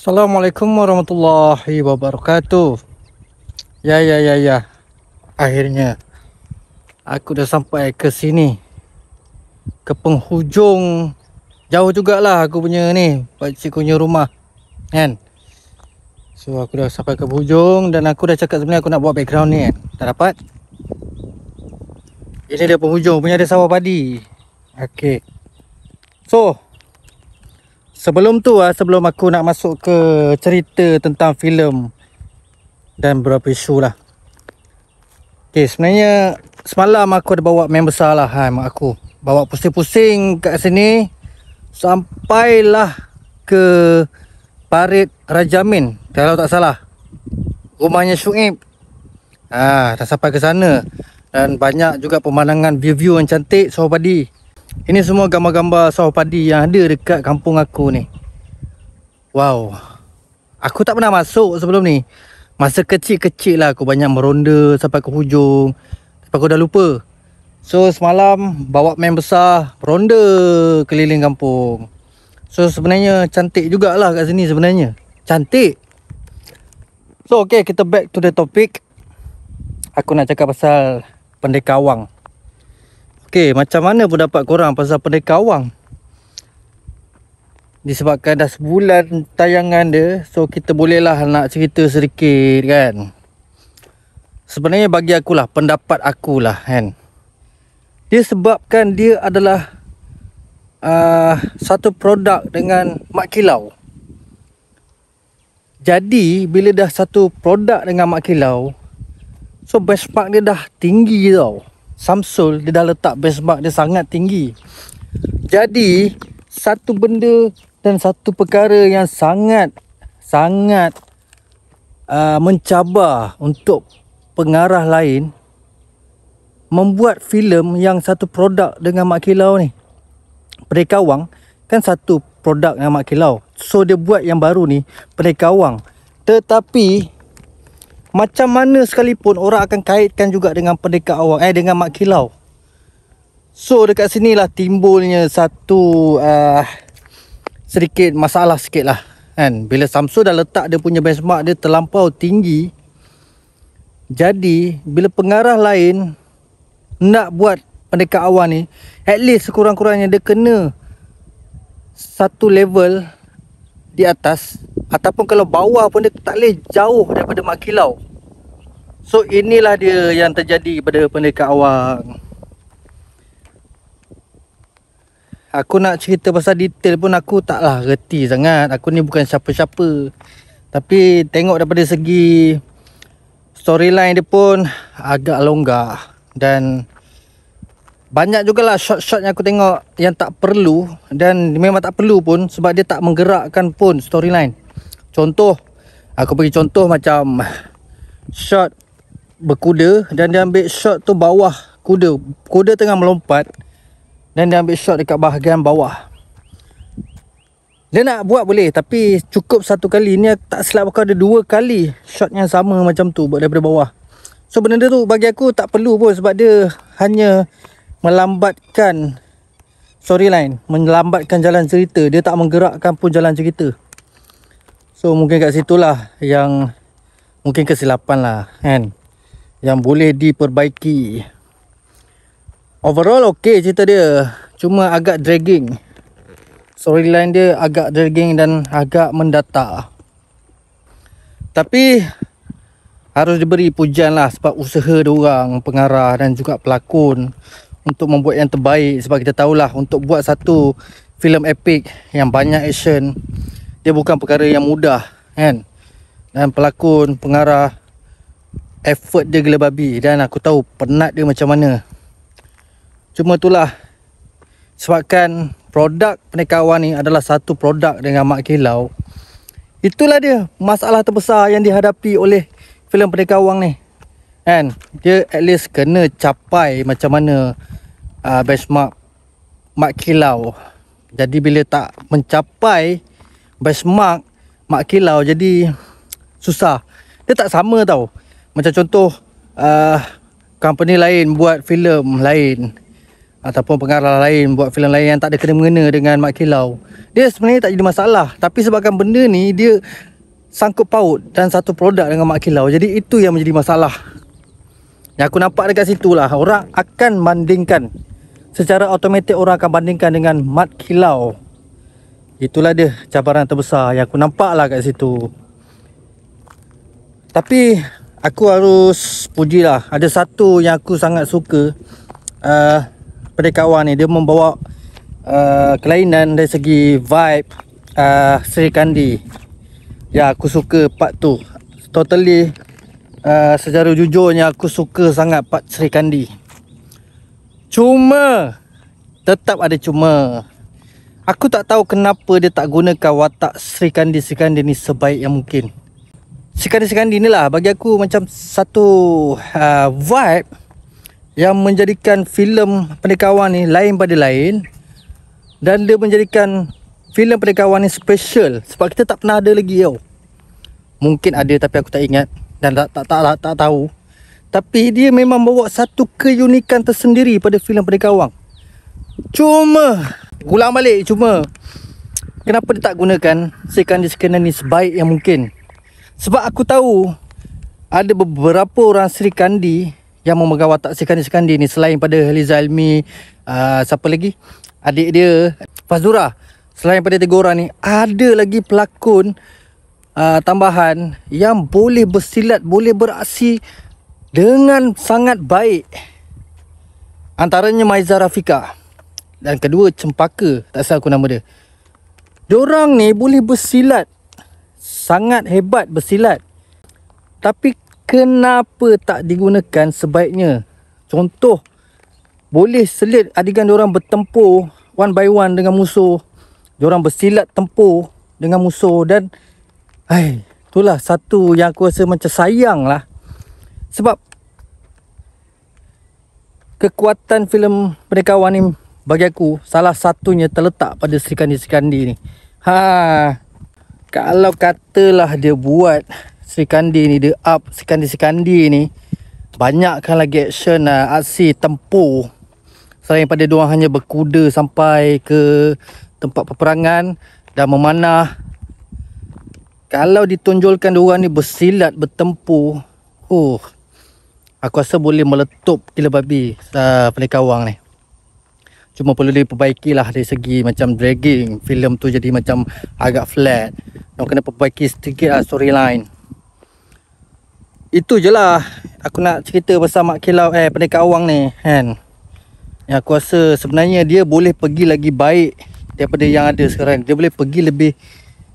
Assalamualaikum warahmatullahi wabarakatuh. Ya. Akhirnya aku dah sampai ke sini. Ke penghujung. Jauh jugalah aku punya ni, pakcik punya rumah. Kan? So aku dah sampai ke penghujung dan aku dah cakap sebenarnya aku nak buat background ni kan. Tak dapat. Ini dia penghujung punya, ada sawah padi. Okey. So sebelum tu sebelum aku nak masuk ke cerita tentang filem dan beberapa isu lah. Okay, sebenarnya semalam aku ada bawa member besar lah, mak aku. Bawa pusing-pusing kat sini sampailah ke Parit Raja Amin, kalau tak salah. Rumahnya Syuib. Dah sampai ke sana. Dan banyak juga pemandangan view-view yang cantik sawah padi. Ini semua gambar-gambar sawah padi yang ada dekat kampung aku ni. Wow. Aku tak pernah masuk sebelum ni. Masa kecil-kecil lah aku banyak meronda sampai ke hujung. Tapi aku dah lupa. So semalam bawa main besar, meronda keliling kampung. So sebenarnya cantik jugalah kat sini sebenarnya. Cantik. So okay, kita back to the topic. Aku nak cakap pasal Pendekar Awang. Okay, macam mana pendapat korang pasal Pendekar Awang? Disebabkan dah sebulan tayangan dia, so kita bolehlah nak cerita sedikit kan. Sebenarnya bagi akulah, pendapat akulah kan, dia sebabkan dia adalah satu produk dengan Mat Kilau. Jadi bila dah satu produk dengan Mat Kilau, so benchmark dia dah tinggi tau. Samsul dia dah letak benchmark dia sangat tinggi. Jadi satu benda dan satu perkara yang sangat mencabar untuk pengarah lain membuat filem yang satu produk dengan Mat Kilau ni. Pendekar Awang kan satu produk dengan Mat Kilau. So dia buat yang baru ni Pendekar Awang. Tetapi macam mana sekalipun orang akan kaitkan juga dengan Pendekar Awang, dengan Mat Kilau. So dekat sinilah timbulnya satu sedikit masalah sikit lah kan. Bila Samsul dah letak dia punya benchmark dia terlampau tinggi, jadi bila pengarah lain nak buat Pendekar Awang ni, at least sekurang-kurangnya dia kena satu level di atas, ataupun kalau bawah pun dia tak boleh jauh daripada Mat Kilau. So inilah dia yang terjadi pada Pendekar Awang. Aku nak cerita pasal detail pun aku taklah reti sangat. Aku ni bukan siapa-siapa. Tapi tengok daripada segi storyline dia pun agak longgar. Dan banyak jugalah shot-shot yang aku tengok yang tak perlu. Dan memang tak perlu pun sebab dia tak menggerakkan pun storyline. Contoh, aku bagi contoh macam shot berkuda dan dia ambil shot tu bawah kuda. Kuda tengah melompat dan dia ambil shot dekat bahagian bawah. Dia nak buat boleh, tapi cukup satu kali. Ni tak silap aku ada dua kali shot yang sama macam tu buat daripada bawah. So benda tu bagi aku tak perlu pun sebab dia hanya melambatkan storyline, melambatkan jalan cerita. Dia tak menggerakkan pun jalan cerita. So mungkin kat situlah yang mungkin kesilapan lah kan, yang boleh diperbaiki. Overall okey cerita dia, cuma agak dragging. Storyline dia agak dragging dan agak mendatar. Tapi harus diberi pujian lah sebab usaha diorang, pengarah dan juga pelakon untuk membuat yang terbaik. Sebab kita tahulah untuk buat satu filem epik yang banyak action, dia bukan perkara yang mudah kan. Dan pelakon, pengarah, effort dia gila babi. Dan aku tahu penat dia macam mana. Cuma itulah, sebabkan produk Penekawan ni adalah satu produk dengan Mak Kilau. Itulah dia masalah terbesar yang dihadapi oleh filem Penekawan ni. Kan? Dia at least kena capai macam mana benchmark Mak Kilau. Jadi bila tak mencapai benchmark Mak Kilau, jadi susah. Dia tak sama tau. Macam contoh company lain buat filem lain ataupun pengarah lain buat filem lain yang tak ada kena-mengena dengan Mak Kilau, dia sebenarnya tak jadi masalah. Tapi sebabkan benda ni dia sangkut paut dan satu produk dengan Mak Kilau, jadi itu yang menjadi masalah. Yang aku nampak dekat situ lah, orang akan bandingkan. Secara automatik orang akan bandingkan dengan Mak Kilau. Itulah dia cabaran terbesar yang aku nampak lah kat situ. Tapi aku harus puji lah, ada satu yang aku sangat suka. Penekawan ni dia membawa kelainan dari segi vibe Sri Kandi. Ya, aku suka part tu. Totally secara jujurnya aku suka sangat part Sri Kandi. Cuma tetap ada cuma. Aku tak tahu kenapa dia tak gunakan watak Sri Kandi ni sebaik yang mungkin. Sri Kandi ni lah bagi aku macam satu vibe yang menjadikan filem Penekawan ni lain pada lain. Dan dia menjadikan filem Penekawan ni special. Sebab kita tak pernah ada lagi tau. Mungkin ada tapi aku tak ingat. Dan tak tahu. Tapi dia memang bawa satu keunikan tersendiri pada filem Penekawan. Cuma ulang balik, kenapa dia tak gunakan Sri Kandi ni sebaik yang mungkin? Sebab aku tahu ada beberapa orang Sri Kandi yang memegang watak Sri Kandi ni. Selain pada Haliza Ilmi, siapa lagi? Adik dia Fazura. Selain pada 3 orang ni, ada lagi pelakon tambahan yang boleh bersilat, boleh beraksi dengan sangat baik. Antaranya Maiza Rafika. Dan kedua Cempaka, tak salah aku nama dia. Diorang ni boleh bersilat, sangat hebat bersilat. Tapi kenapa tak digunakan sebaiknya? Contoh, boleh selit adegan diorang bertempur one by one dengan musuh. Diorang bersilat tempur dengan musuh. Dan itulah satu yang aku rasa macam sayang lah. Sebab kekuatan filem Penekawan ni bagi aku salah satunya terletak pada Sri Kandi ni. Kalau katalah dia buat Sri Kandi ni, dia up Sri Kandi ni, banyakkan lagi action aksi tempur. Selain pada diorang hanya berkuda sampai ke tempat peperangan dan memanah. Kalau ditonjolkan diorang ni bersilat, bertempur, aku rasa boleh meletup gila babi Penekawan ni. Cuma perlu diperbaiki lah dari segi macam dragging. Filem tu jadi macam agak flat. Nak kena perbaiki sedikit storyline. Itu je lah aku nak cerita pasal Mak Kilau Penekawan ni kan. Yang aku rasa sebenarnya dia boleh pergi lagi baik daripada yang ada sekarang. Dia boleh pergi lebih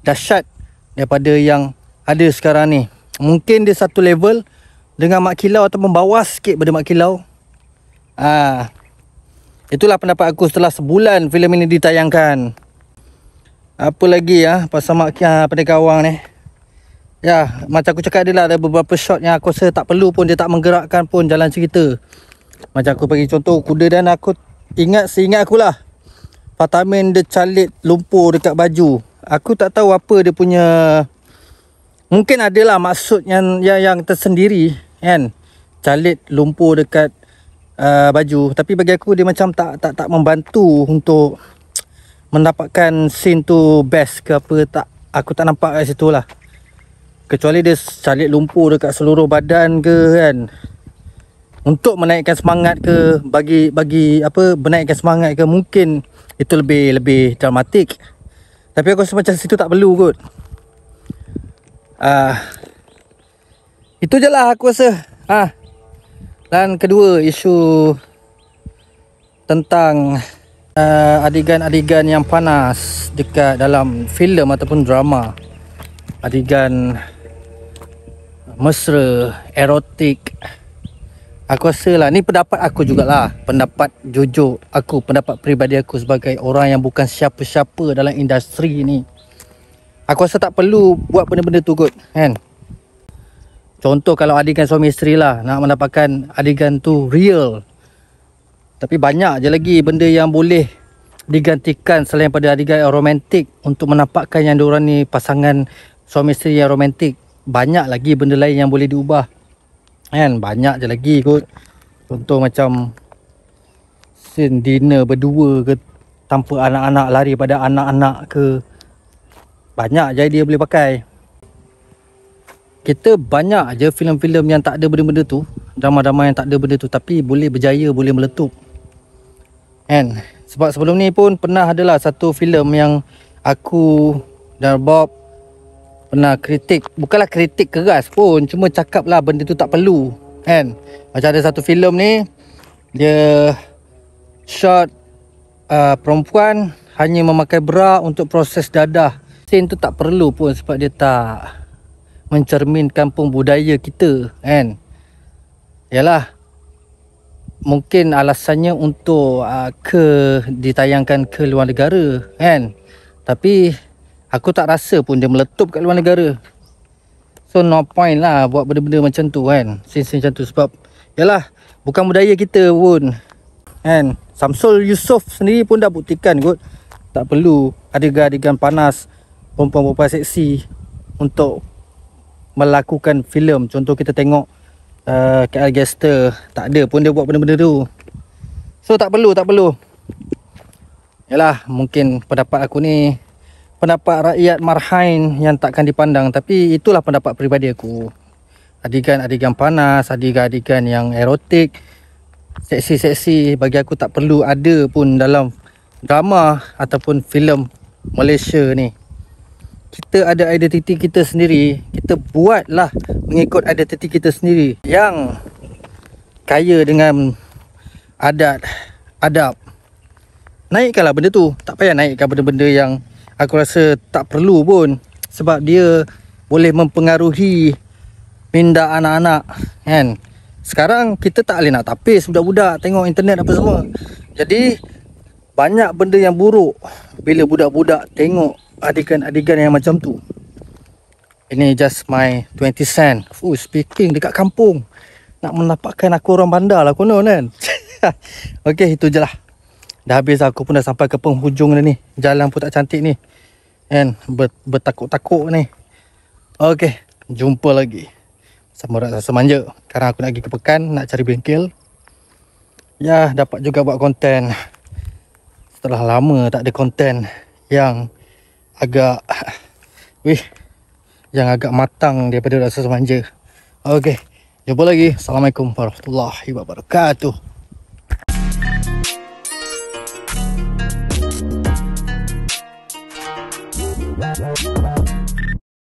dahsyat daripada yang ada sekarang ni. Mungkin dia satu level dengan Mak Kilau ataupun bawah sikit pada Mak Kilau. Itulah pendapat aku setelah sebulan filem ini ditayangkan. Apa lagi pasal Mak Penekawan ni? Ya, macam aku cakap dia lah, ada beberapa shot yang aku rasa tak perlu pun, dia tak menggerakkan pun jalan cerita. Macam aku bagi contoh kuda, dan aku seingat aku lah, Patamin dia calit lumpur dekat baju. Aku tak tahu apa dia punya, mungkin adalah maksud yang tersendiri kan, calit lumpur dekat baju. Tapi bagi aku dia macam tak membantu untuk mendapatkan scene tu best ke apa. Aku tak nampak kat situ lah. Kecuali dia calit lumpur dekat seluruh badan ke kan, untuk menaikkan semangat ke, bagi apa, menaikkan semangat ke, mungkin itu lebih dramatik. Tapi aku rasa macam situ tak perlu kot. Itu je lah aku rasa. Dan kedua, isu tentang adegan-adegan yang panas dekat dalam filem ataupun drama. Adegan mesra, erotik. Aku rasa lah, ni pendapat aku jugalah. Pendapat jujur aku, pendapat peribadi aku sebagai orang yang bukan siapa-siapa dalam industri ni. Aku rasa tak perlu buat benda-benda tu kot, kan? Contoh kalau adegan suami isteri lah, nak mendapatkan adegan tu real. Tapi banyak je lagi benda yang boleh digantikan selain pada adegan romantik untuk menampakkan yang diorang ni pasangan suami isteri yang romantik. Banyak lagi benda lain yang boleh diubah, kan? Banyak je lagi kot. Contoh macam scene dinner berdua ke, tanpa anak-anak, lari pada anak-anak ke. Banyak je idea boleh pakai. Kita banyak je filem-filem yang tak ada benda-benda tu, drama-drama yang tak ada benda tu, tapi boleh berjaya, boleh meletup, kan? Sebab sebelum ni pun pernah adalah satu filem yang aku dan Bob pernah kritik. Bukanlah kritik keras pun, cuma cakap lah benda tu tak perlu, kan? Macam ada satu filem ni, dia shot perempuan hanya memakai bra untuk proses dadah. Scene tu tak perlu pun sebab dia tak mencerminkan pun budaya kita, kan? Yalah, mungkin alasannya untuk ditayangkan ke luar negara, kan? Tapi aku tak rasa pun dia meletup kat luar negara. So no point lah buat benda-benda macam tu, kan? Scene-scene macam tu, sebab yalah, bukan budaya kita pun, kan? Samsul Yusof sendiri pun dah buktikan kot, tak perlu adegan-adegan panas perempuan-perempuan seksi untuk melakukan filem. Contoh kita tengok KL Gaster, tak ada pun dia buat benda-benda tu. So tak perlu. Yalah, mungkin pendapat aku ni pendapat rakyat marhain yang takkan dipandang, tapi itulah pendapat peribadi aku. Adegan-adegan panas, adegan-adegan yang erotik, seksi-seksi, bagi aku tak perlu ada pun dalam drama ataupun filem Malaysia ni. Kita ada identiti kita sendiri, kita buatlah mengikut identiti kita sendiri yang kaya dengan adab. Naikkanlah benda tu, tak payah naikkan benda-benda yang aku rasa tak perlu pun, sebab dia boleh mempengaruhi minda anak-anak, kan? Sekarang kita tak boleh nak tapis budak-budak tengok internet apa semua. Jadi banyak benda yang buruk bila budak-budak tengok adegan-adegan yang macam tu. Ini just my 20 cent. Speaking dekat kampung, nak menampakkan aku orang bandar lah konon, kan? Okay, itu je lah. Dah habis, aku pun dah sampai ke penghujung dah ni. Jalan pun tak cantik ni, kan? Bertakuk-takuk ni. Okay, jumpa lagi sama Rasa Manja. Sekarang aku nak pergi ke Pekan, nak cari bengkel. Ya, dapat juga buat konten. Setelah lama tak ada konten yang agak yang agak matang daripada Rasa Manja. Okay, jumpa lagi. Assalamualaikum warahmatullahi wabarakatuh.